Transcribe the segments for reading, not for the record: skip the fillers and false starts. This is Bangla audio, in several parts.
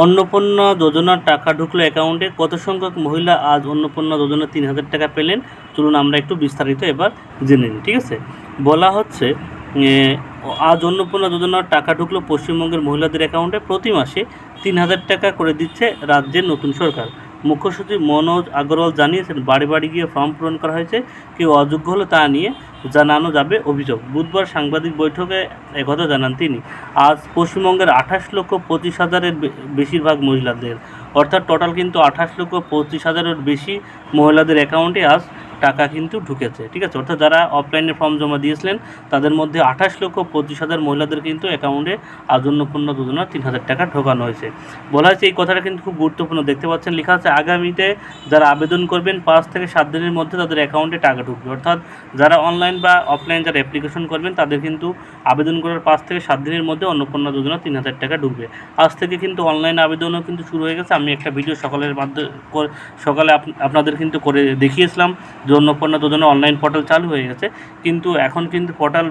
অন্নপূর্ণা যোজনার টাকা ঢুকলো অ্যাকাউন্টে, কত সংখ্যক মহিলা আজ অন্নপূর্ণা যোজনা 3,000 টাকা পেলেন? চলুন আমরা একটু বিস্তারিত এবার জেনে নিই। ঠিক আছে, বলা হচ্ছে আজ অন্নপূর্ণা যোজনার টাকা ঢুকলো পশ্চিমবঙ্গের মহিলাদের অ্যাকাউন্টে। প্রতি মাসে 3,000 টাকা করে দিচ্ছে রাজ্যের নতুন সরকার। মুখ্য সচিব মনোজ আগরওয়াল জানিয়েছেন, বাড়ি বাড়ি গিয়ে ফর্ম পূরণ করা হয়েছে, কেউ অযোগ্য হলে তা নিয়ে জানানো যাবে অভিযোগ। বুধবার সাংবাদিক বৈঠকে একথা জানান তিনি। আজ পশ্চিমবঙ্গের 28,25,000-এর বেশিরভাগ মহিলাদের, অর্থাৎ টোটাল কিন্তু 28,25,000-এর বেশি মহিলাদের অ্যাকাউন্টে আজ টাকা কিন্তু ঢুকেছে। ঠিক আছে, অর্থাৎ যারা অফলাইনে ফর্ম জমা দিয়েছিলেন তাদের মধ্যে 28,25,000 মহিলাদের কিন্তু অ্যাকাউন্টে আজ অন্নপূর্ণা যোজনা 3,000 টাকা ঢোকানো হয়েছে। বলা হয়েছে, এই কথাটা কিন্তু খুব গুরুত্বপূর্ণ। দেখতে পাচ্ছেন লেখা আছে, আগামীতে যারা আবেদন করবেন 5 থেকে 7 দিনের মধ্যে তাদের অ্যাকাউন্টে টাকা ঢুকবে। অর্থাৎ যারা অনলাইন বা অফলাইন যারা অ্যাপ্লিকেশন করবেন তাদের কিন্তু আবেদন করার 5 থেকে 7 দিনের মধ্যে অন্নপূর্ণা যোজনা 3,000 টাকা ঢুকবে। আজ থেকে কিন্তু অনলাইন আবেদনও কিন্তু শুরু হয়ে গেছে। আমি একটা ভিডিও সকালে আপনাদের কিন্তু করে দেখিয়েছিলাম যে অন্নপূর্ণা যোজনা অনলাইন পোর্টাল চালু হয়ে গেছে, কিন্তু এখন কিন্তু পোর্টাল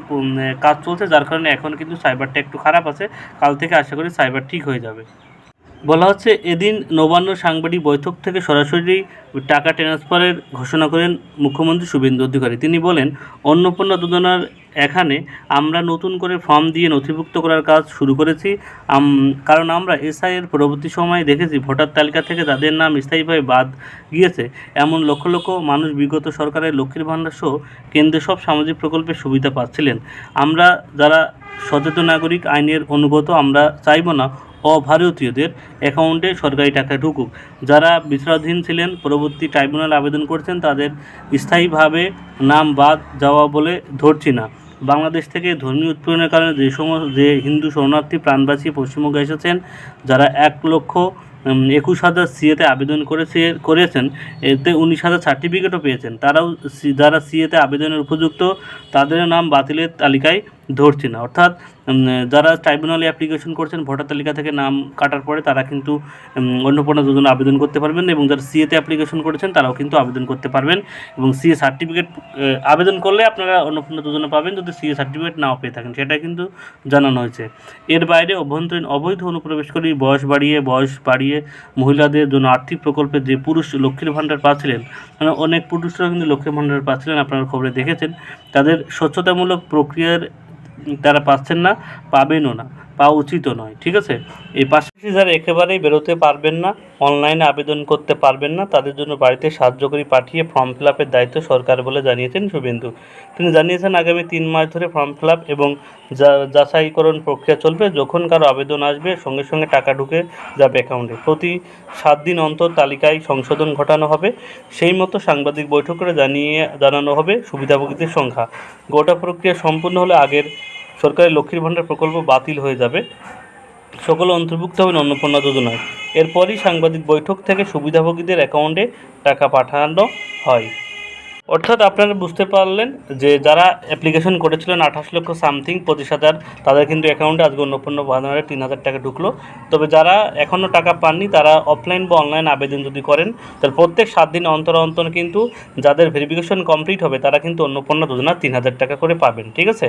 কাজ চলছে, যার কারণে এখন কিন্তু সাইবারটা একটু খারাপ আছে। কাল থেকে আশা করি সাইবার ঠিক হয়ে যাবে। বলা হচ্ছে, এদিন নবান্ন সাংবাদিক বৈঠক থেকে সরাসরি টাকা ট্রান্সফারের ঘোষণা করেন মুখ্যমন্ত্রী শুভেন্দু অধিকারী। তিনি বলেন, অন্নপূর্ণা যোজনার এখানে আমরা নতুন করে ফর্ম দিয়ে নথিভুক্ত করার কাজ শুরু করেছি, কারণ আমরা এসআইয়ের পরবর্তী সময়ে দেখেছি ভোটার তালিকা থেকে যাদের নাম স্থায়ীভাবে বাদ গিয়েছে এমন লক্ষ লক্ষ মানুষ বিগত সরকারের লক্ষ্মীর ভাণ্ডার সহ কেন্দ্রের সব সামাজিক প্রকল্পের সুবিধা পাচ্ছিলেন। আমরা যারা সচেতন নাগরিক, আইনের অনুগত, আমরা চাইব না অভারতীয়দের অ্যাকাউন্টে সরকারি টাকা ঢুকুক। যারা বিচারাধীন ছিলেন, পরবর্তী ট্রাইব্যুনাল আবেদন করছেন, তাদের স্থায়ীভাবে নাম বাদ যাওয়া বলে ধরছি না। বাংলাদেশ থেকে ধর্মীয় উৎপীড়নের কারণে যে হিন্দু শরণার্থী প্রাণ বাঁচিয়ে পশ্চিমবঙ্গে এসেছেন, যারা 1,21,000 সিএতে আবেদন করেছেন, এতে 19,000 সার্টিফিকেটও পেয়েছেন, তারাও যারা সিএতে আবেদনের উপযুক্ত তাদের নাম বাতিলের তালিকায় ধরছি না। অর্থাৎ যারা ট্রাইব্যুনালে অ্যাপ্লিকেশন করছেন ভোটার তালিকা থেকে নাম কাটার পরে, তারা কিন্তু অন্নপূর্ণা যোজনা আবেদন করতে পারবেন, এবং যারা সিএতে অ্যাপ্লিকেশন করেছেন তারাও কিন্তু আবেদন করতে পারবেন। এবং সিএ সার্টিফিকেট আবেদন করলে আপনারা অন্নপূর্ণা যোজনা পাবেন, যদি সিএ সার্টিফিকেট নাও পেয়ে থাকেন, সেটা কিন্তু জানানো হয়েছে। এর বাইরে অভ্যন্তরীণ অবৈধ অনুপ্রবেশকারী বয়স বাড়িয়ে মহিলাদের জন্য আর্থিক প্রকল্পে যে পুরুষ লক্ষ্মীর ভাণ্ডার পাচ্ছিলেন, মানে অনেক পুরুষরা কিন্তু লক্ষ্মীর ভাণ্ডার পাচ্ছিলেন, আপনারা খবরে দেখেছেন, তাদের স্বচ্ছতামূলক প্রক্রিয়ার তারা পাচ্ছেন না, পাবেনও না, পাওয়া উচিতও নয়। ঠিক আছে, এই পাশাপাশি যারা একেবারেই বেরোতে পারবেন না, অনলাইনে আবেদন করতে পারবেন না, তাদের জন্য বাড়িতে সাহায্যকারী পাঠিয়ে ফর্ম ফিল আপের দায়িত্ব সরকার বলে জানিয়েছেন শুভেন্দু। তিনি জানিয়েছেন, আগামী 3 মাস ধরে ফর্ম ফিল আপ এবং যাচাইকরণ প্রক্রিয়া চলবে। যখন কারো আবেদন আসবে সঙ্গে সঙ্গে টাকা ঢুকে যাবে অ্যাকাউন্টে। প্রতি 7 দিন অন্তর তালিকায় সংশোধন ঘটানো হবে। সেই মতো সাংবাদিক বৈঠক করে জানানো হবে সুবিধাভোগীদের সংখ্যা। গোটা প্রক্রিয়া সম্পূর্ণ হলে আগের সরকারি লক্ষ্মীর ভাণ্ডার প্রকল্প বাতিল হয়ে যাবে, সকলে অন্তর্ভুক্ত হবেন অন্নপূর্ণা যোজনায়। এরপরই সাংবাদিক বৈঠক থেকে সুবিধাভোগীদের অ্যাকাউন্টে টাকা পাঠানো হয়। অর্থাৎ আপনারা বুঝতে পারলেন যে যারা অ্যাপ্লিকেশন করেছিলেন 28 লক্ষ সামথিং 25,000, তাদের কিন্তু অ্যাকাউন্টে আজকে অন্নপূর্ণা ভাণ্ডারে 3,000 টাকা ঢুকলো। তবে যারা এখনও টাকা পাননি, তারা অফলাইন বা অনলাইন আবেদন যদি করেন, তাহলে প্রত্যেক 7 দিন অন্তর অন্তর কিন্তু যাদের ভেরিফিকেশন কমপ্লিট হবে তারা কিন্তু অন্নপূর্ণা যোজনা 3,000 টাকা করে পাবেন। ঠিক আছে,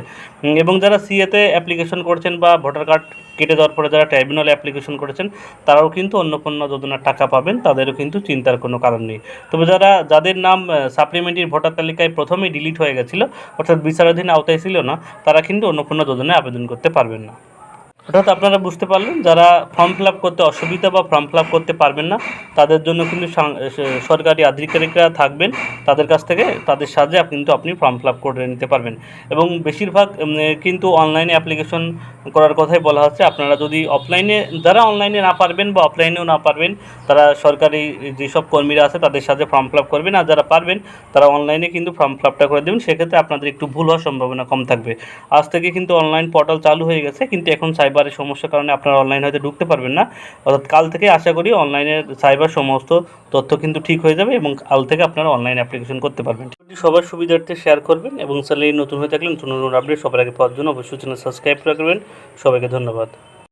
এবং যারা সিএতে অ্যাপ্লিকেশন করছেন বা ভোটার কার্ড কেটে দেওয়ার পরে যারা ট্রাইব্যুনালে অ্যাপ্লিকেশন করেছেন, তারাও কিন্তু অন্নপূর্ণা যোজনার টাকা পাবেন, তাদেরও কিন্তু চিন্তার কোনো কারণ নেই। তবে যাদের নাম সাপ্লিমেন্টারি ভোটার তালিকায় প্রথমেই ডিলিট হয়ে গেছিলো, অর্থাৎ বিচারাধীন আওতায় ছিল না, তারা কিন্তু অন্নপূর্ণা যোজনায় আবেদন করতে পারবেন না। অর্থাৎ আপনারা বুঝতে পারলেন, যারা ফর্ম ফিল আপ করতে অসুবিধা বা ফর্ম ফিল আপ করতে পারবেন না, তাদের জন্য কিন্তু সরকারি আধিকারিকরা থাকবেন, তাদের কাছ থেকে তাদের সাহায্যে কিন্তু আপনি ফর্ম ফিল আপ করে নিতে পারবেন। এবং বেশিরভাগ কিন্তু অনলাইনে অ্যাপ্লিকেশন করার কথাই বলা হচ্ছে। আপনারা যদি যারা অনলাইনে না পারবেন বা অফলাইনেও না পারবেন, তারা সরকারি যেসব কর্মীরা আছে তাদের সাথে ফর্ম ফিল আপ করবেন, আর যারা পারবেন তারা অনলাইনে কিন্তু ফর্ম ফিল আপটা করে দেবেন। সেক্ষেত্রে আপনাদের একটু ভুল হওয়ার সম্ভাবনা কম থাকবে। আজ থেকে কিন্তু অনলাইন পোর্টাল চালু হয়ে গেছে, কিন্তু এখন সাইবারের সমস্যার কারণে আপনারা অনলাইন হয়তো ঢুকতে পারবেন না। অর্থাৎ কাল থেকে আশা করি অনলাইনের সাইবার সমস্ত তথ্য কিন্তু ঠিক হয়ে যাবে, এবং কাল থেকে আপনারা অনলাইন অ্যাপ্লিকেশন করতে পারবেন। সবার সুবিধার্থে শেয়ার করবেন, এবং চ্যানেলে নতুন হয়ে থাকলে নতুন আপডেট সবার আগে পাওয়ার জন্য অবশ্যই চ্যানেল সাবস্ক্রাইব করবেন। সবাইকে ধন্যবাদ।